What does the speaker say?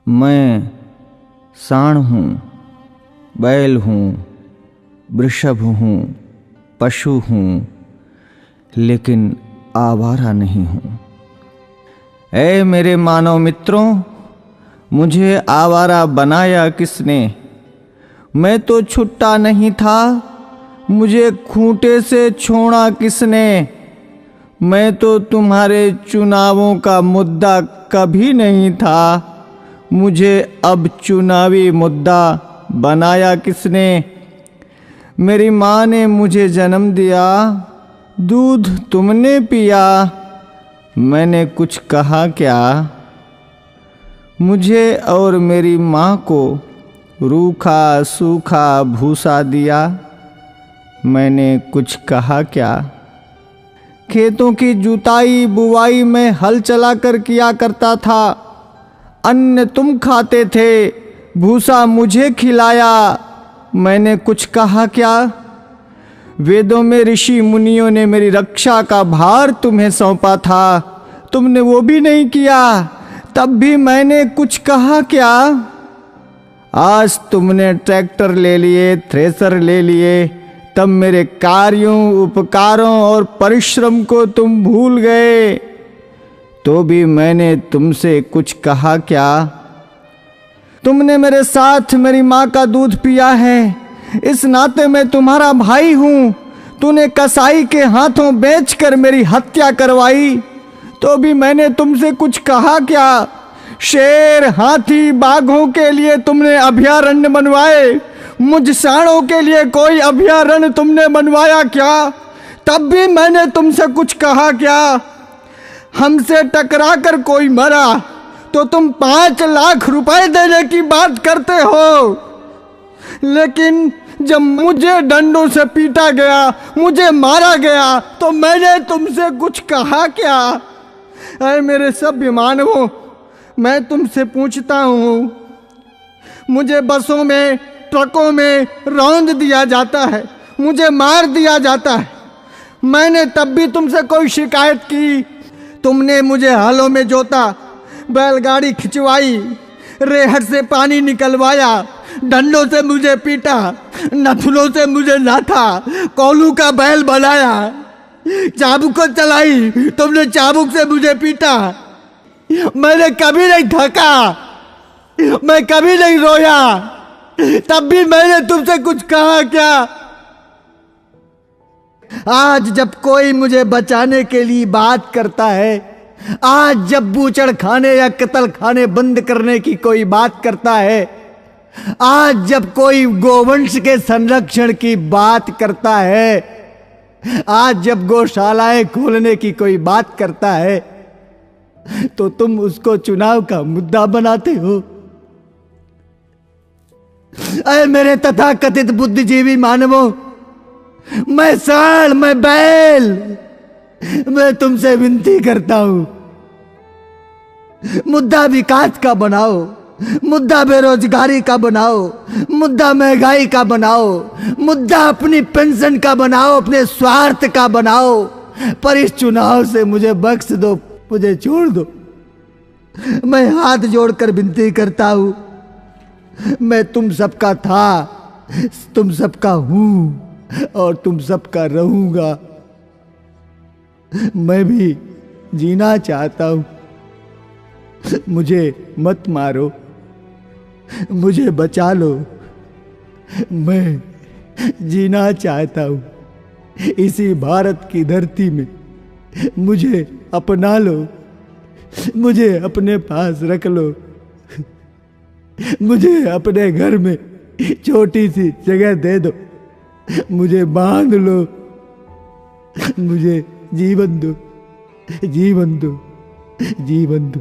मैं साँड़ हूँ, बैल हूँ, वृषभ हूँ, पशु हूँ, लेकिन आवारा नहीं हूँ। ऐ मेरे मानव मित्रों, मुझे आवारा बनाया किसने? मैं तो छुट्टा नहीं था, मुझे खूंटे से छोड़ा किसने? मैं तो तुम्हारे चुनावों का मुद्दा कभी नहीं था, मुझे अब चुनावी मुद्दा बनाया किसने? मेरी माँ ने मुझे जन्म दिया, दूध तुमने पिया, मैंने कुछ कहा क्या? मुझे और मेरी माँ को रूखा सूखा भूसा दिया, मैंने कुछ कहा क्या? खेतों की जुताई बुवाई में हल चलाकर किया करता था, अन्न तुम खाते थे, भूसा मुझे खिलाया, मैंने कुछ कहा क्या? वेदों में ऋषि मुनियों ने मेरी रक्षा का भार तुम्हें सौंपा था, तुमने वो भी नहीं किया, तब भी मैंने कुछ कहा क्या? आज तुमने ट्रैक्टर ले लिए, थ्रेसर ले लिए, तब मेरे कार्यों, उपकारों और परिश्रम को तुम भूल गए, तो भी मैंने तुमसे कुछ कहा क्या? तुमने मेरे साथ मेरी माँ का दूध पिया है, इस नाते मैं तुम्हारा भाई हूं। तूने कसाई के हाथों बेचकर मेरी हत्या करवाई, तो भी मैंने तुमसे कुछ कहा क्या? शेर, हाथी, बाघों के लिए तुमने अभयारण्य बनवाए, मुझ सांडों के लिए कोई अभयारण्य तुमने बनवाया क्या? तब भी मैंने तुमसे कुछ कहा क्या? हमसे टकरा कर कोई मरा तो तुम 5 लाख रुपए देने की बात करते हो, लेकिन जब मुझे डंडों से पीटा गया, मुझे मारा गया, तो मैंने तुमसे कुछ कहा क्या? अरे मेरे सभ्य मानवों, मैं तुमसे पूछता हूँ, मुझे बसों में, ट्रकों में रौंद दिया जाता है, मुझे मार दिया जाता है, मैंने तब भी तुमसे कोई शिकायत की? तुमने मुझे हलों में जोता, बैलगाड़ी खिंचवाई, रेहड़ से पानी निकलवाया, डंडों से मुझे पीटा, नथुलों से मुझे नाथा, कोलू का बैल बनाया, चाबुक को चलाई, तुमने चाबुक से मुझे पीटा, मैंने कभी नहीं थका, मैं कभी नहीं रोया, तब भी मैंने तुमसे कुछ कहा क्या? आज जब कोई मुझे बचाने के लिए बात करता है, आज जब बूचड़ खाने या कत्ल खाने बंद करने की कोई बात करता है, आज जब कोई गोवंश के संरक्षण की बात करता है, आज जब गौशालाएं खोलने की कोई बात करता है, तो तुम उसको चुनाव का मुद्दा बनाते हो। अरे मेरे तथाकथित बुद्धिजीवी मानवों, मैं सांड, मैं बैल, मैं तुमसे विनती करता हूं, मुद्दा विकास का बनाओ, मुद्दा बेरोजगारी का बनाओ, मुद्दा महंगाई का बनाओ, मुद्दा अपनी पेंशन का बनाओ, अपने स्वार्थ का बनाओ, पर इस चुनाव से मुझे बख्श दो, मुझे छोड़ दो। मैं हाथ जोड़कर विनती करता हूं, मैं तुम सबका था, तुम सबका हूं और तुम सबका रहूंगा। मैं भी जीना चाहता हूं, मुझे मत मारो, मुझे बचा लो, मैं जीना चाहता हूं इसी भारत की धरती में, मुझे अपना लो, मुझे अपने पास रख लो, मुझे अपने घर में छोटी सी जगह दे दो, मुझे बांध लो, मुझे जीवन दो, जीवन दो, जीवन दो।